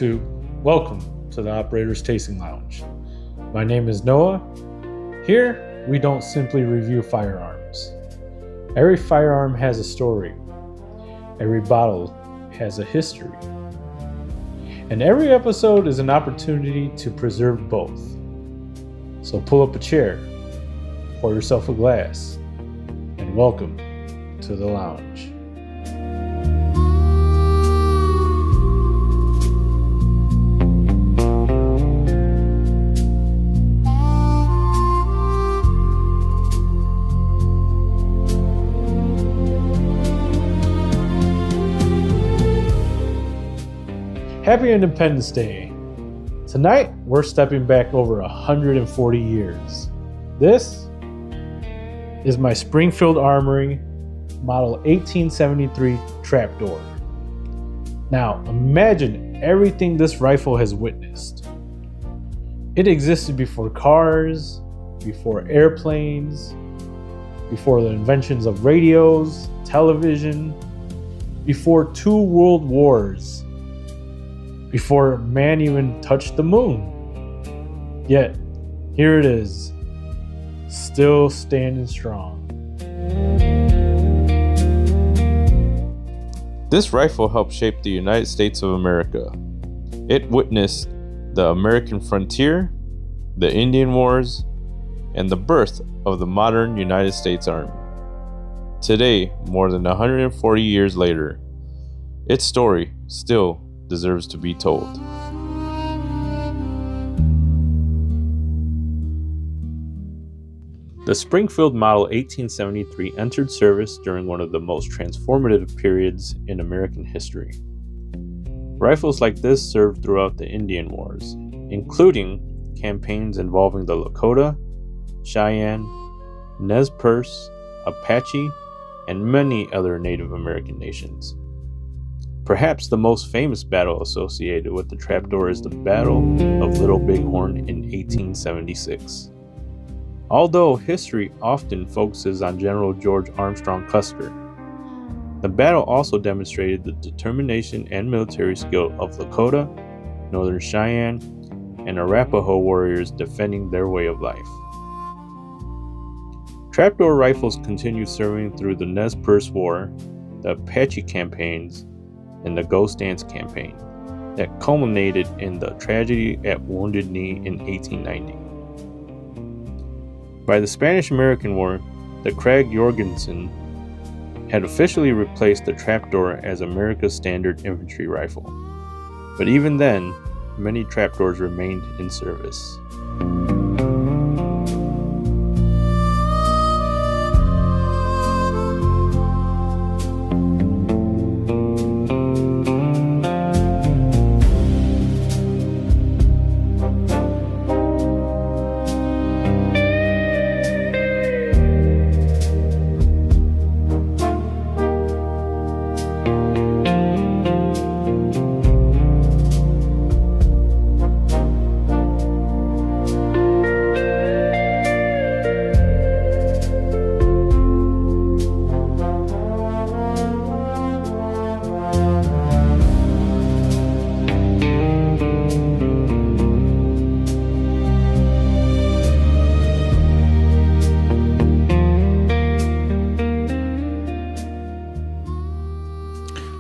YouTube. Welcome to the Operator's Tasting Lounge. My name is Noah. Here, we don't simply review firearms. Every firearm has a story. Every bottle has a history. And every episode is an opportunity to preserve both. So pull up a chair, pour yourself a glass, and welcome to the lounge. Happy Independence Day. Tonight, we're stepping back over 140 years. This is my Springfield Armory Model 1873 Trapdoor. Now, imagine everything this rifle has witnessed. It existed before cars, before airplanes, before the inventions of radios, television, before 2 world wars, before man even touched the moon. Yet, here it is, still standing strong. This rifle helped shape the United States of America. It witnessed the American frontier, the Indian Wars, and the birth of the modern United States Army. Today, more than 140 years later, its story still deserves to be told. The Springfield Model 1873 entered service during one of the most transformative periods in American history. Rifles like this served throughout the Indian Wars, including campaigns involving the Lakota, Cheyenne, Nez Perce, Apache, and many other Native American nations. Perhaps the most famous battle associated with the Trapdoor is the Battle of Little Bighorn in 1876. Although history often focuses on General George Armstrong Custer, the battle also demonstrated the determination and military skill of Lakota, Northern Cheyenne, and Arapaho warriors defending their way of life. Trapdoor rifles continued serving through the Nez Perce War, the Apache campaigns, and the Ghost Dance campaign that culminated in the tragedy at Wounded Knee in 1890. By the Spanish-American War, the Krag Jorgensen had officially replaced the Trapdoor as America's standard infantry rifle. But even then, many Trapdoors remained in service.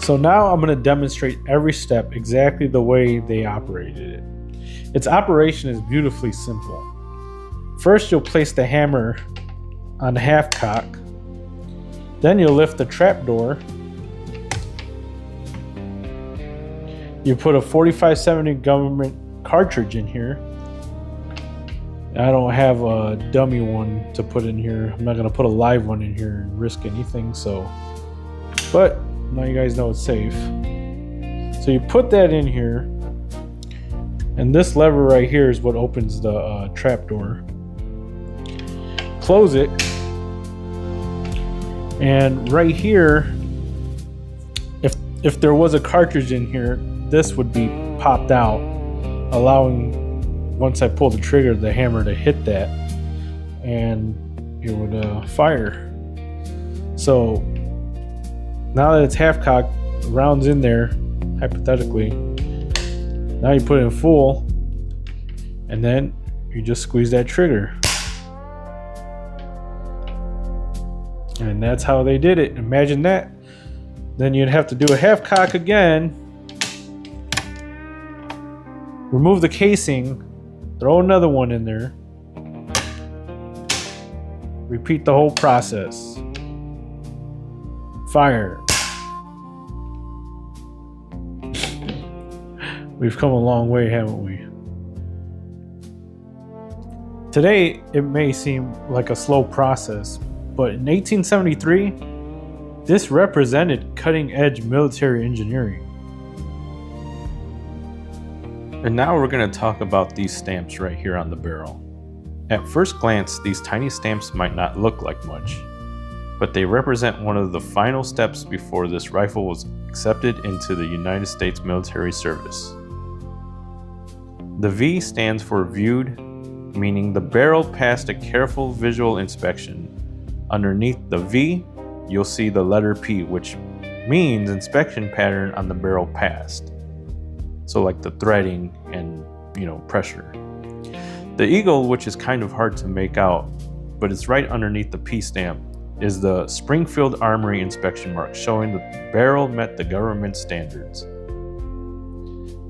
So now I'm going to demonstrate every step exactly the way they operated it. Its operation is beautifully simple. First, you'll place the hammer on the half cock. Then you'll lift the trapdoor. You put a 45-70 government cartridge in here. I don't have a dummy one to put in here. I'm not going to put a live one in here and risk anything. But now you guys know it's safe. So you put that in here, and this lever right here is what opens the trapdoor. Close it, and right here, if there was a cartridge in here, this would be popped out, allowing, once I pull the trigger, the hammer to hit that, and it would fire. So now that it's half cocked, rounds in there, hypothetically, Now you put it in full, and then you just squeeze that trigger. And that's how they did it. Imagine that. Then you'd have to do a half cock again. Remove the casing. Throw another one in there. Repeat the whole process. Fire. We've come a long way, haven't we? Today, it may seem like a slow process, but in 1873, this represented cutting-edge military engineering. And now we're going to talk about these stamps right here on the barrel. At first glance, these tiny stamps might not look like much, but they represent one of the final steps before this rifle was accepted into the United States military service. The V stands for viewed, meaning the barrel passed a careful visual inspection. Underneath the V, you'll see the letter P, which means inspection pattern on the barrel passed. So like the threading and, pressure. The eagle, which is kind of hard to make out, but it's right underneath the P stamp, is the Springfield Armory inspection mark, showing the barrel met the government standards.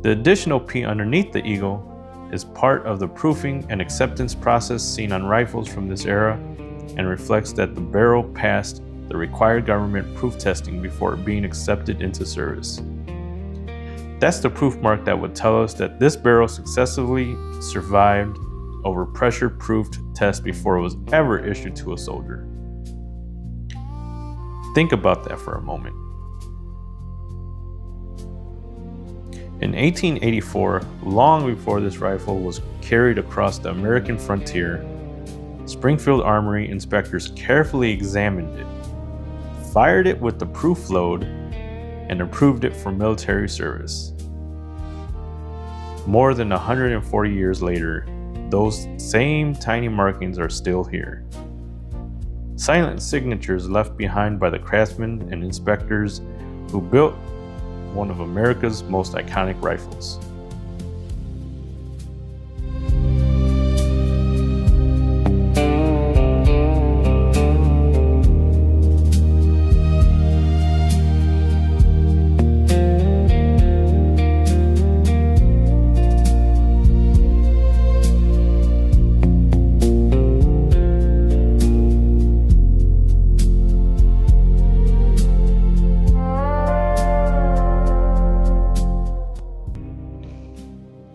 The additional P underneath the eagle is part of the proofing and acceptance process seen on rifles from this era and reflects that the barrel passed the required government proof testing before being accepted into service. That's the proof mark that would tell us that this barrel successfully survived over pressure-proofed tests before it was ever issued to a soldier. Think about that for a moment. In 1884, long before this rifle was carried across the American frontier, Springfield Armory inspectors carefully examined it, fired it with the proof load, and approved it for military service. More than 140 years later, those same tiny markings are still here. Silent signatures left behind by the craftsmen and inspectors who built one of America's most iconic rifles.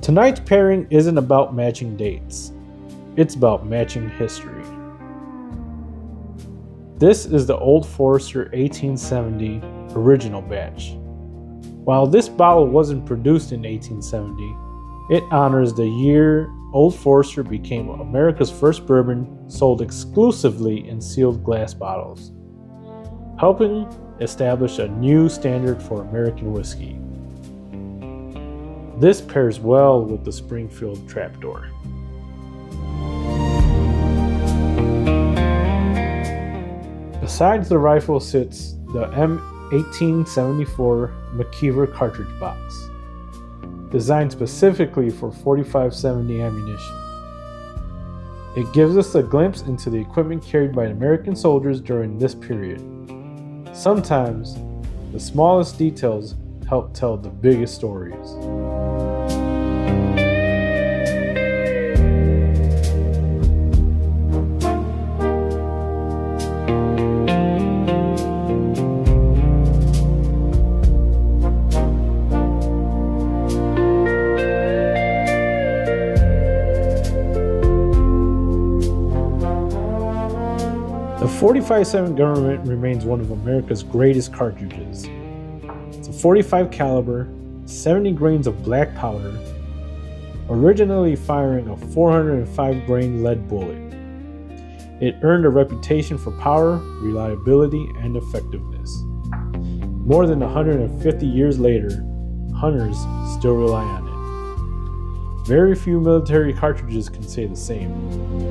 Tonight's pairing isn't about matching dates. It's about matching history. This is the Old Forester 1870 original batch. While this bottle wasn't produced in 1870, it honors the year Old Forester became America's first bourbon sold exclusively in sealed glass bottles, helping establish a new standard for American whiskey. This pairs well with the Springfield Trapdoor. Besides the rifle sits the M1874 McKeever cartridge box, designed specifically for .45-70 ammunition. It gives us a glimpse into the equipment carried by American soldiers during this period. Sometimes, the smallest details help tell the biggest stories. The .45-7 Government remains one of America's greatest cartridges. It's a .45 caliber, 70 grains of black powder, originally firing a 405 grain lead bullet. It earned a reputation for power, reliability, and effectiveness. More than 150 years later, hunters still rely on it. Very few military cartridges can say the same.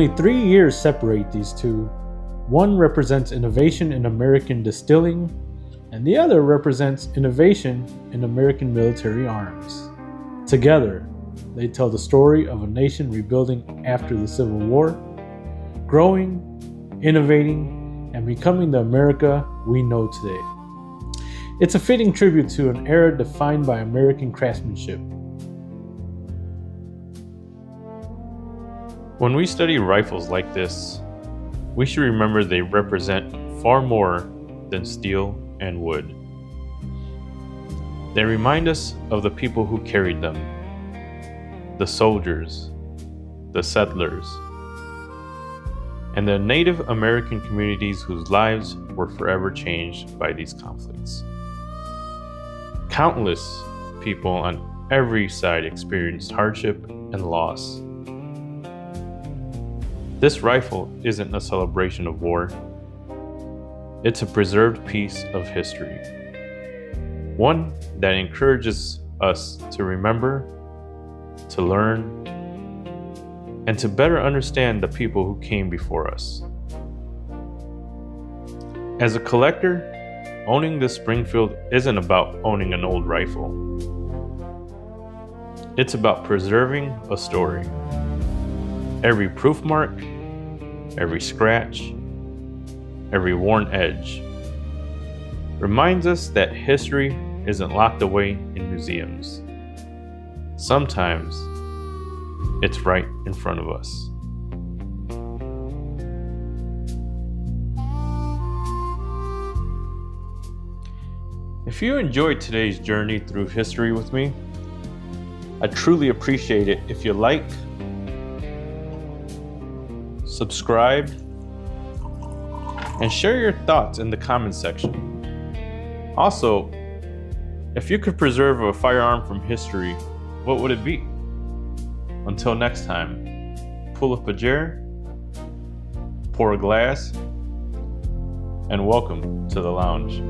Only 3 years separate these two. One represents innovation in American distilling, and the other represents innovation in American military arms. Together, they tell the story of a nation rebuilding after the Civil War, growing, innovating, and becoming the America we know today. It's a fitting tribute to an era defined by American craftsmanship. When we study rifles like this, we should remember they represent far more than steel and wood. They remind us of the people who carried them, the soldiers, the settlers, and the Native American communities whose lives were forever changed by these conflicts. Countless people on every side experienced hardship and loss. This rifle isn't a celebration of war. It's a preserved piece of history. One that encourages us to remember, to learn, and to better understand the people who came before us. As a collector, owning this Springfield isn't about owning an old rifle. It's about preserving a story. Every proof mark, every scratch, every worn edge reminds us that history isn't locked away in museums. Sometimes it's right in front of us. If you enjoyed today's journey through history with me, I'd truly appreciate it if you like, subscribe, and share your thoughts in the comments section. Also, if you could preserve a firearm from history, what would it be? Until next time, pull up a chair, pour a glass, and welcome to the lounge.